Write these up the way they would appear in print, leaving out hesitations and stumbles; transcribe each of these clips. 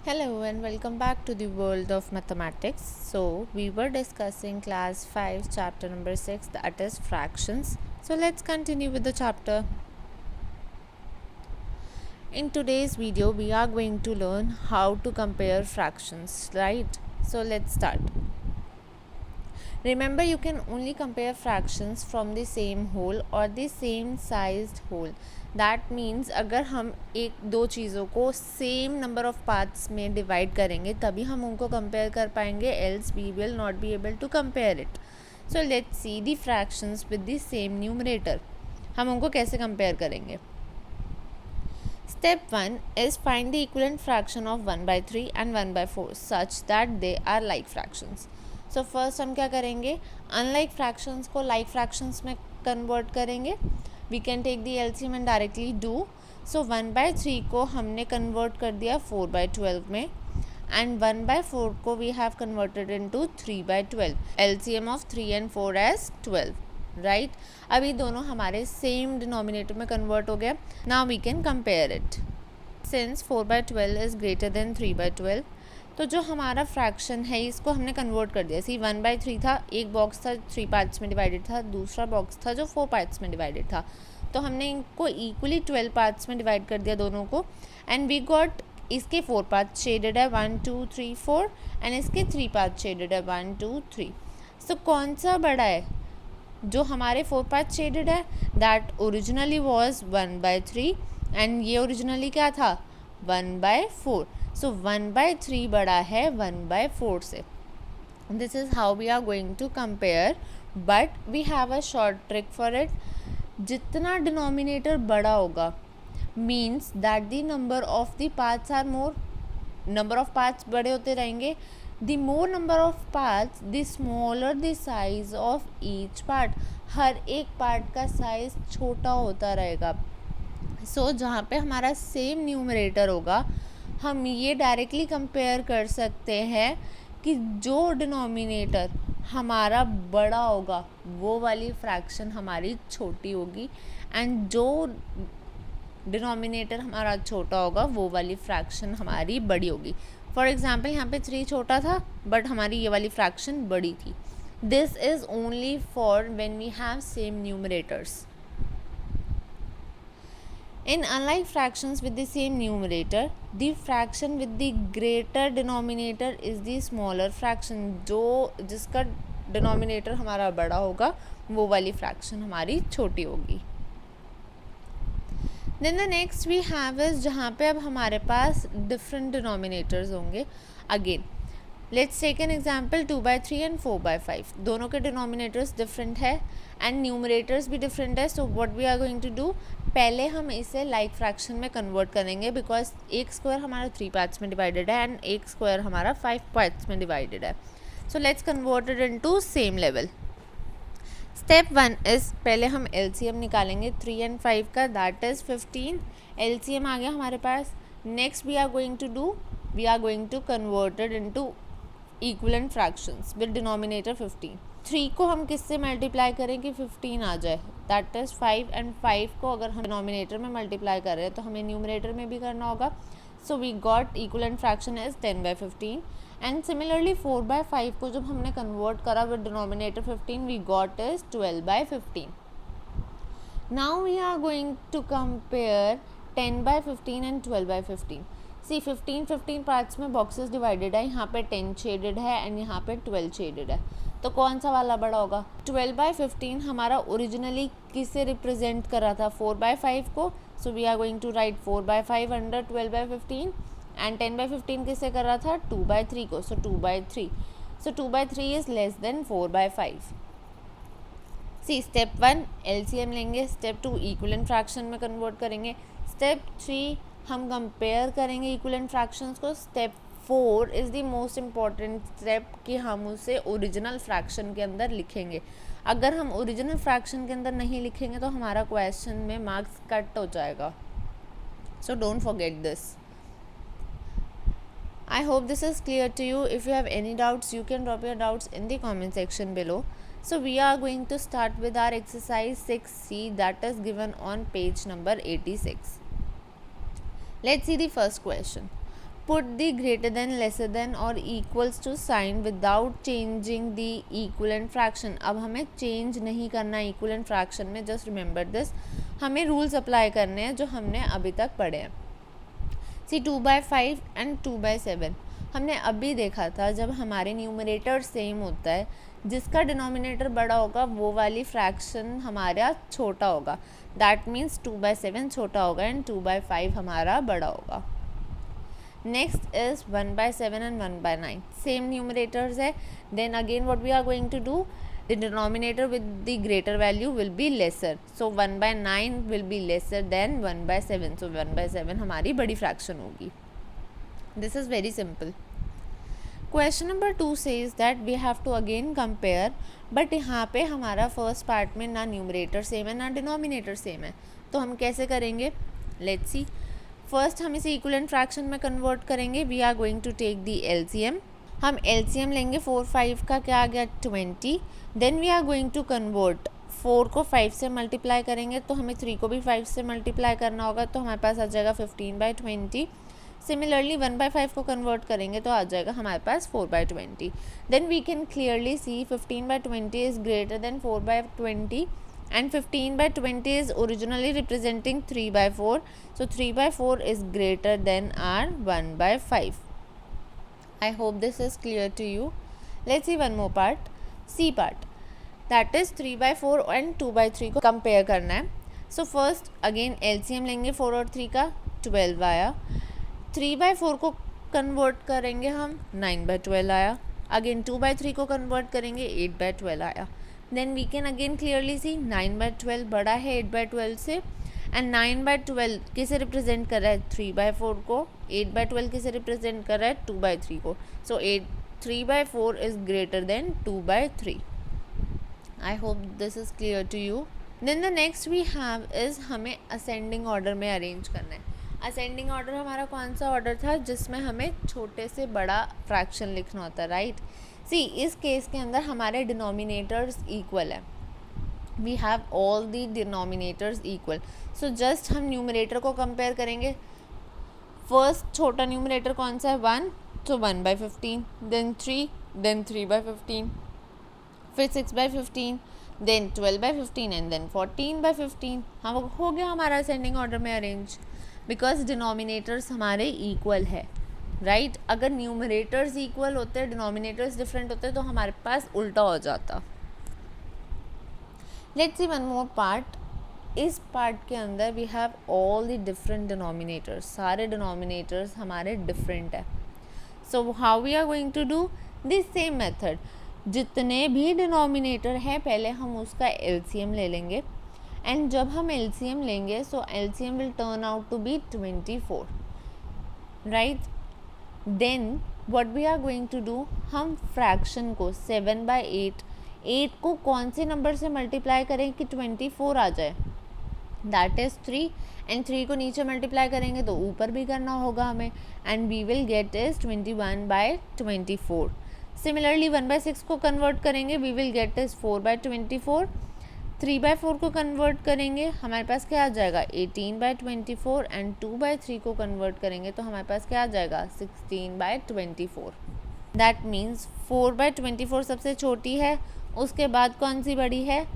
Hello and welcome back to the world of mathematics. So, we were discussing class 5 chapter number 6, that is fractions. So, let's continue with the chapter. In today's video, we are going to learn how to compare fractions, right? So, let's start. Remember, you can only compare fractions from the same whole or the same sized whole. That means अगर हम एक दो चीज़ों को same number of parts में divide करेंगे तभी हम उनको कंपेयर कर पाएंगे, else we will not be able to compare it. So let's see the fractions with the same numerator. हम उनको कैसे कंपेयर करेंगे. Step 1 is find the equivalent fraction of 1/3 and 1/4 such that they are like fractions. So first हम क्या करेंगे, unlike fractions को like fractions में convert करेंगे. We can take the LCM and directly do. So 1/3 को हमने convert कर दिया 4/12 में and 1/4 को we have converted into 3/12. LCM of 3 and 4 as 12. Right अभी दोनों हमारे सेम डिनोमिनेटर में कन्वर्ट हो गया. Now we can compare it. Since 4/12 is greater than 3/12 तो जो हमारा फ्रैक्शन है इसको हमने कन्वर्ट कर दिया. सी 1/3 था, एक बॉक्स था 3 पार्ट्स में डिवाइडेड था, दूसरा बॉक्स था जो 4 पार्ट्स में डिवाइडेड था. तो हमने इनको इक्वली 12 पार्ट्स में डिवाइड कर दिया दोनों को एंड वी गॉट इसके 4 पार्ट्स शेडेड है 1 2 3 4 एंड इसके 3 पार्ट्स शेडेड है 1 2 3. सो कौन सा बड़ा है, जो हमारे 4 पार्ट शेडेड है दैट ओरिजिनली वॉज 1/3 एंड ये ओरिजिनली क्या था 1/4. सो 1/3 बड़ा है 1/4 से. This is how we are going to compare but we have a short trick for it. जितना डिनोमिनेटर बड़ा होगा means that the number of the parts are more. Number of parts बड़े होते रहेंगे. The more number of parts, the smaller the size of each part. हर एक part का size छोटा होता रहेगा. सो जहाँ पे हमारा सेम न्यूमरेटर होगा हम ये डायरेक्टली कंपेयर कर सकते हैं कि जो डिनोमिनेटर हमारा बड़ा होगा वो वाली फ्रैक्शन हमारी छोटी होगी एंड जो डिनोमिनेटर हमारा छोटा होगा वो वाली फ्रैक्शन हमारी बड़ी होगी. फॉर एग्जाम्पल यहाँ पे 3 छोटा था बट हमारी ये वाली फ्रैक्शन बड़ी थी. This is only for when we have same numerators. In unlike fractions with the same numerator the fraction with the greater denominator is the smaller fraction. जो जिसका डिनोमिनेटर हमारा बड़ा होगा वो वाली फ्रैक्शन हमारी छोटी होगी. Then the next we have is जहाँ पे अब हमारे पास डिफरेंट डिनोमिनेटर्स होंगे. Again let's take an example 2/3 and 4/5. दोनों के डिनोमिनेटर्स डिफरेंट है एंड न्यूमरेटर्स भी डिफरेंट है. So what we are going to do, पहले हम इसे लाइक फ्रैक्शन में कन्वर्ट करेंगे बिकॉज एक स्क्वायर हमारा 3 पार्ट्स में डिवाइडेड है एंड एक स्क्वायर हमारा 5 पार्ट्स में डिवाइडेड है. So let's convert it into same level. Step 1 is पहले हम LCM निकालेंगे 3 and 5 का, दैट इज़ 15. LCM आ गया हमारे पास. Next we are going to convert it into equivalent fractions with denominator 15. 3 को हम किससे मल्टीप्लाई करें कि 15 आ जाए, दैट इज़ 5 एंड 5 को अगर हम डिनोमिनेटर में मल्टीप्लाई कर रहे हैं तो हमें न्यूमरेटर में भी करना होगा. So we got equivalent fraction is 10/15 and similarly 4/5 को जब हमने कन्वर्ट करा with denominator 15 we got is 12/15. Now we are going to compare 10/15 and 12/15. See 15 parts में बॉक्सेस डिवाइडेड है. यहाँ पे 10 शेडेड है एंड यहाँ पे 12 शेडेड है. तो कौन सा वाला बड़ा होगा. 12/15 हमारा ओरिजिनली किसे रिप्रेजेंट कर रहा था 4/5 को. So we are going to write 4/5 under 12/15 and 10/15 किसे कर रहा था 2/3 को. So 2/3. So 2/3 is less than 4/5. See step 1 LCM लेंगे. स्टेप 2 इक्विवेलेंट फ्रैक्शन में कन्वर्ट करेंगे. स्टेप 3 हम कंपेयर करेंगे इक्विवेलेंट फ्रैक्शंस को. Step 4 is the most important step कि हम उसे ओरिजिनल फ्रैक्शन के अंदर लिखेंगे. अगर हम ओरिजिनल फ्रैक्शन के अंदर नहीं लिखेंगे तो हमारा क्वेश्चन में मार्क्स कट हो जाएगा. So don't forget this. I hope this is clear to you. If you have any doubts, you can drop your doubts in the comment section below. So we are going to start with our exercise 6C that is given on page number 86. Let's see the first question. put the greater than, lesser than और equals to sign without changing the equivalent fraction. अब हमें change नहीं करना equivalent fraction में, just remember this. हमें rules apply करने हैं जो हमने अभी तक पढ़े हैं. See 2/5 and 2/7 हमने अभी देखा था, जब हमारे न्यूमरेटर सेम होता है, जिसका डिनोमिनेटर बड़ा होगा वो वाली फ्रैक्शन हमारा छोटा होगा. दैट मीन्स 2/7 छोटा होगा एंड 2/5 हमारा बड़ा होगा. Next is 1/7 and 1/9. Same numerators है. Then again what we are going to do, the denominator with the greater value will be lesser. So 1/9 will be lesser than 1/7. So 1/7 हमारी बड़ी fraction होगी. This is very simple. Question number 2 says that we have to again compare, but यहाँ पे हमारा first part में ना numerator same है ना डिनोमिनेटर सेम है. तो हम कैसे करेंगे, लेट्स सी. फर्स्ट हम इसे इक्विवेलेंट फ्रैक्शन में कन्वर्ट करेंगे. We are going to take the LCM. हम एलसीएम लेंगे. 4 5 का क्या आ गया 20. Then we are going to convert. 4 को 5 से मल्टीप्लाई करेंगे तो हमें 3 को भी 5 से मल्टीप्लाई करना होगा, तो हमारे पास आ जाएगा 15/20. सिमिलरली 1/5 को कन्वर्ट करेंगे तो आ जाएगा हमारे पास 4/20. Then we can clearly see 15/20 is greater than 4/20 and 15/20 is originally representing 3/4. So 3/4 is greater than our 1/5. I hope this is clear to you. Let's see one more part. C part, that is 3/4 and 2/3 को compare करना है. So first again LCM लेंगे. 4 और 3 का 12 आया. 3/4 को convert करेंगे हम 9/12 आया. अगेन 2/3 को कन्वर्ट करेंगे 8/12 आया. Then we can again clearly see 9/12 बड़ा है 8/12 से, एंड 9/12 किसे रिप्रेजेंट कर रहा है 3/4 को. 8/12 किसे रिप्रेजेंट कर रहा है 2/3 को. So 3/4 is greater than 2/3. I hope this is clear to you. Then the next we have is हमें असेंडिंग ऑर्डर में अरेंज करना है. असेंडिंग ऑर्डर हमारा कौन सा ऑर्डर था जिसमें हमें छोटे से बड़ा फ्रैक्शन लिखना होता है, राइट. सी इस केस के अंदर हमारे डिनोमिनेटर्स इक्वल है. We have all the denominators equal. So just हम न्यूमरेटर को कंपेयर करेंगे. फर्स्ट छोटा न्यूमरेटर कौन सा है 1, तो 1/15. देन 3, देन 3/15, फिर 6/15, देन 12/15 एंड देन 14/15. हाँ वो हो गया हमारा असेंडिंग ऑर्डर में अरेंज, बिकॉज डिनोमिनेटर्स हमारे इक्वल है, राइट. अगर न्यूमरेटर्स इक्वल होते डिनोमिनेटर्स डिफरेंट होते तो हमारे पास उल्टा हो जाता. Let's see one more part. इस पार्ट के अंदर we have all the different denominators. सारे डिनोमिनेटर्स हमारे डिफरेंट है. So how we are going to do this same method. जितने भी डिनोमिनेटर हैं पहले हम उसका एलसीएम ले लेंगे, एंड जब हम एलसीएम लेंगे so LCM will turn out to be 24, right. Then what we are going to do, हम फ्रैक्शन को 7/8, 8 को कौन से नंबर से मल्टीप्लाई करें कि 24 आ जाए, दैट इज़ 3. एंड 3 को नीचे मल्टीप्लाई करेंगे तो ऊपर भी करना होगा हमें, and we will get is 21/24. Similarly 1/6 को कन्वर्ट करेंगे, वी विल गेट इज 4/24. 3/4 को कन्वर्ट करेंगे हमारे पास क्या आ जाएगा 18/24, एंड 2/3 को कन्वर्ट करेंगे तो हमारे पास क्या आ जाएगा 16/24. दैट मीन्स 4/24 सबसे छोटी है, उसके बाद कौन सी बड़ी है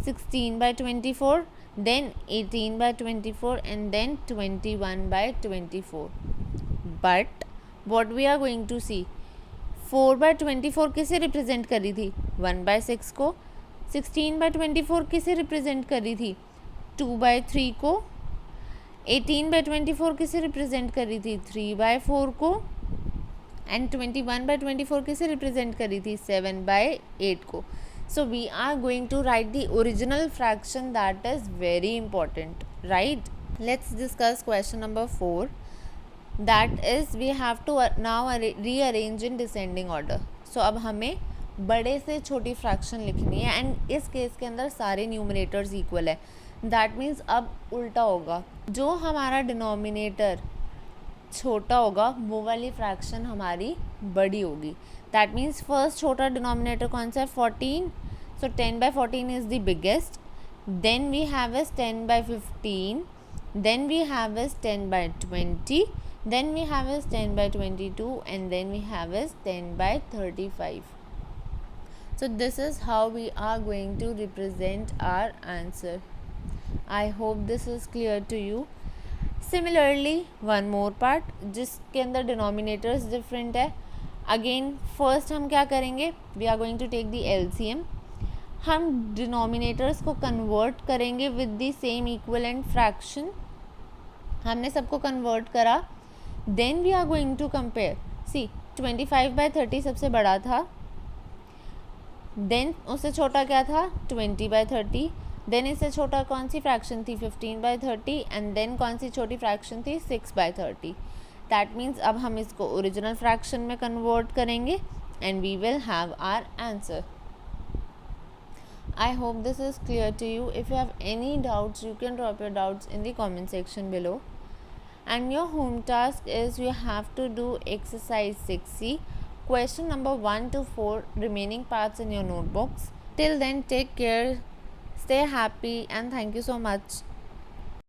16/24, then 18/24 and then 21/24. But what we are going to see, 4/24 किसे रिप्रेजेंट कर रही थी 1/6 को. 16/24 किसे रिप्रेजेंट कर रही थी 2/3 को. 18/24 किसे रिप्रेजेंट कर रही थी 3/4 को. एंड 21/24 किसे रिप्रेजेंट कर रही थी 7/8 को. So we are going to write the original fraction. That is very important, right. Let's discuss question number 4. That is we have to now rearrange in descending order. सो अब हमें बड़े से छोटी फ्रैक्शन लिखनी है, एंड इस केस के अंदर सारे न्यूमरेटर्स इक्वल है. दैट मीन्स अब उल्टा होगा, जो हमारा डिनोमिनेटर छोटा होगा वो वाली फ्रैक्शन हमारी बड़ी होगी. दैट मीन्स फर्स्ट छोटा डिनोमिनेटर कौन सा है 14. सो 10/14 is the biggest. then we have is 10/15, then we have is 10/20, Then we have is 10 by 22 and then we have is 10 by 35. So this is how we are going to represent our answer. I hope this is clear to you. Similarly, one more part जिसके अंदर denominators different है. Again first हम क्या करेंगे, we are going to take the LCM. हम denominators को convert करेंगे with the same equivalent fraction. हमने सबको convert करा. Then we are going to compare. See 25 by 30 सबसे बड़ा था. Then उससे छोटा क्या था 20 by 30. देन इससे छोटा कौन सी फ्रैक्शन थी 15 by 30 एंड देन कौन सी छोटी फ्रैक्शन थी 6 by 30. दैट मीन्स अब हम इसको ओरिजिनल फ्रैक्शन में कन्वर्ट करेंगे and we will have our answer. I hope this is clear to you. If you have any doubts, you can drop your doubts in the comment section below. And your home task is you have to do exercise 6C, question number 1 to 4 remaining parts in your notebooks. Till then, take care. Stay happy and thank you so much.